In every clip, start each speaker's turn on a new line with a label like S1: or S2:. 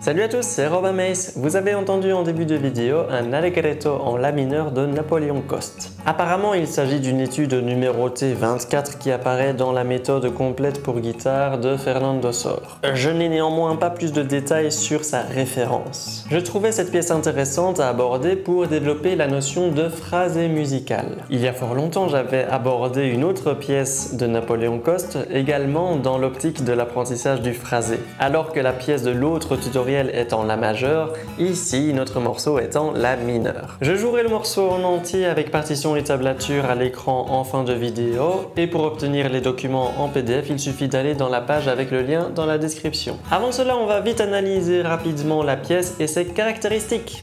S1: Salut à tous, c'est Robin Mace. Vous avez entendu en début de vidéo un allegretto en la mineur de Napoléon Coste. Apparemment, il s'agit d'une étude numérotée 24 qui apparaît dans la méthode complète pour guitare de Fernando Sor. Je n'ai néanmoins pas plus de détails sur sa référence. Je trouvais cette pièce intéressante à aborder pour développer la notion de phrasé musical. Il y a fort longtemps, j'avais abordé une autre pièce de Napoléon Coste, également dans l'optique de l'apprentissage du phrasé. Alors que la pièce de l'autre tutoriel est en la majeure, ici notre morceau est en la mineure. Je jouerai le morceau en entier avec partition et tablature à l'écran en fin de vidéo, et pour obtenir les documents en PDF, il suffit d'aller dans la page avec le lien dans la description. Avant cela, on va vite analyser rapidement la pièce et ses caractéristiques.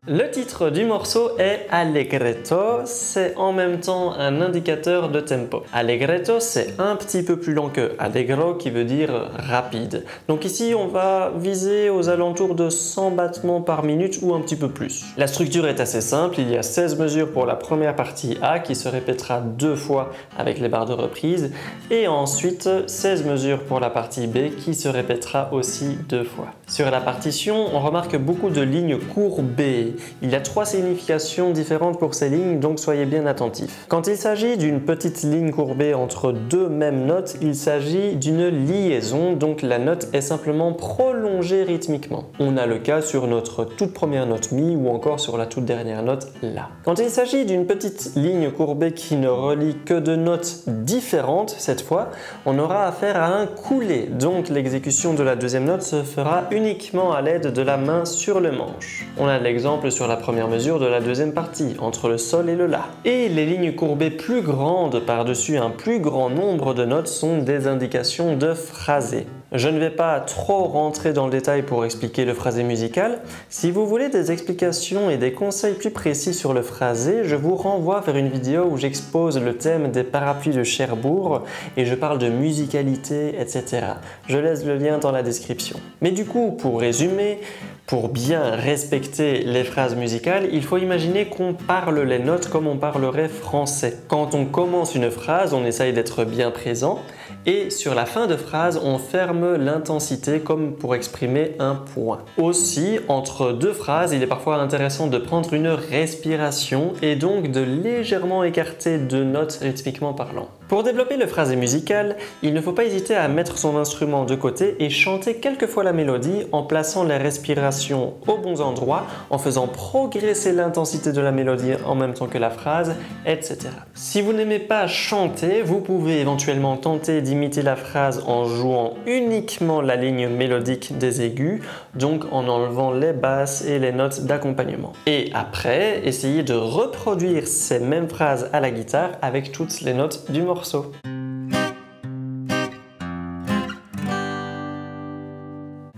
S1: Le titre du morceau est Allegretto, c'est en même temps un indicateur de tempo. Allegretto, c'est un petit peu plus lent que Allegro qui veut dire rapide. Donc ici, on va viser aux alentours de 100 battements par minute ou un petit peu plus. La structure est assez simple, il y a 16 mesures pour la première partie A qui se répétera 2 fois avec les barres de reprise et ensuite 16 mesures pour la partie B qui se répétera aussi 2 fois. Sur la partition, on remarque beaucoup de lignes courbées. Il y a 3 significations différentes pour ces lignes, donc soyez bien attentifs. Quand il s'agit d'une petite ligne courbée entre 2 mêmes notes, il s'agit d'une liaison, donc la note est simplement prolongée rythmiquement. On a le cas sur notre toute première note Mi ou encore sur la toute dernière note La. Quand il s'agit d'une petite ligne courbée qui ne relie que 2 notes différentes, cette fois, on aura affaire à un couplet, donc l'exécution de la deuxième note se fera uniquement à l'aide de la main sur le manche. On a l'exemple sur la première mesure de la deuxième partie, entre le Sol et le La. Et les lignes courbées plus grandes par-dessus un plus grand nombre de notes sont des indications de phrasé. Je ne vais pas trop rentrer dans le détail pour expliquer le phrasé musical. Si vous voulez des explications et des conseils plus précis sur le phrasé, je vous renvoie vers une vidéo où j'expose le thème des parapluies de Cherbourg et je parle de musicalité, etc. Je laisse le lien dans la description. Mais du coup, pour résumer, pour bien respecter les phrases musicales, il faut imaginer qu'on parle les notes comme on parlerait français. Quand on commence une phrase, on essaye d'être bien présent et sur la fin de phrase, on ferme l'intensité comme pour exprimer un point. Aussi, entre 2 phrases, il est parfois intéressant de prendre une respiration et donc de légèrement écarter 2 notes rythmiquement parlant. Pour développer le phrasé musical, il ne faut pas hésiter à mettre son instrument de côté et chanter quelques fois la mélodie en plaçant les respirations aux bons endroits, en faisant progresser l'intensité de la mélodie en même temps que la phrase, etc. Si vous n'aimez pas chanter, vous pouvez éventuellement tenter d'imiter la phrase en jouant uniquement la ligne mélodique des aigus, donc en enlevant les basses et les notes d'accompagnement. Et après, essayez de reproduire ces mêmes phrases à la guitare avec toutes les notes du morceau.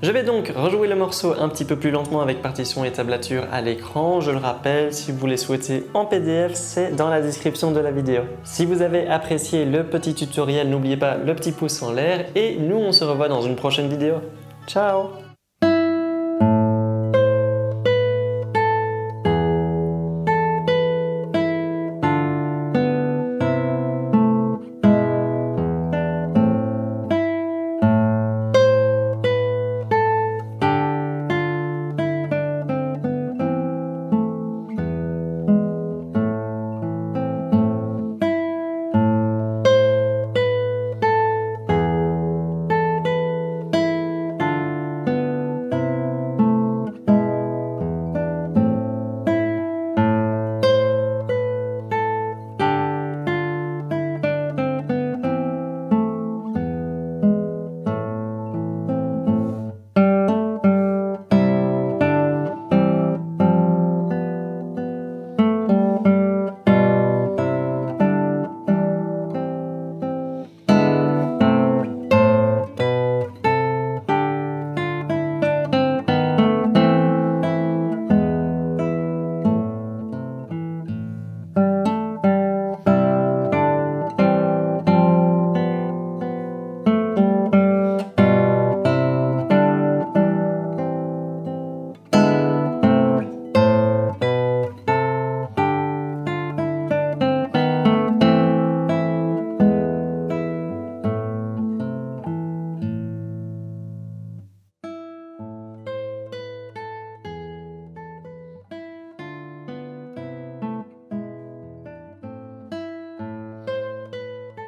S1: Je vais donc rejouer le morceau un petit peu plus lentement avec partition et tablature à l'écran. Je le rappelle, si vous les souhaitez en PDF, c'est dans la description de la vidéo. Si vous avez apprécié le petit tutoriel, n'oubliez pas le petit pouce en l'air et nous on se revoit dans une prochaine vidéo. Ciao!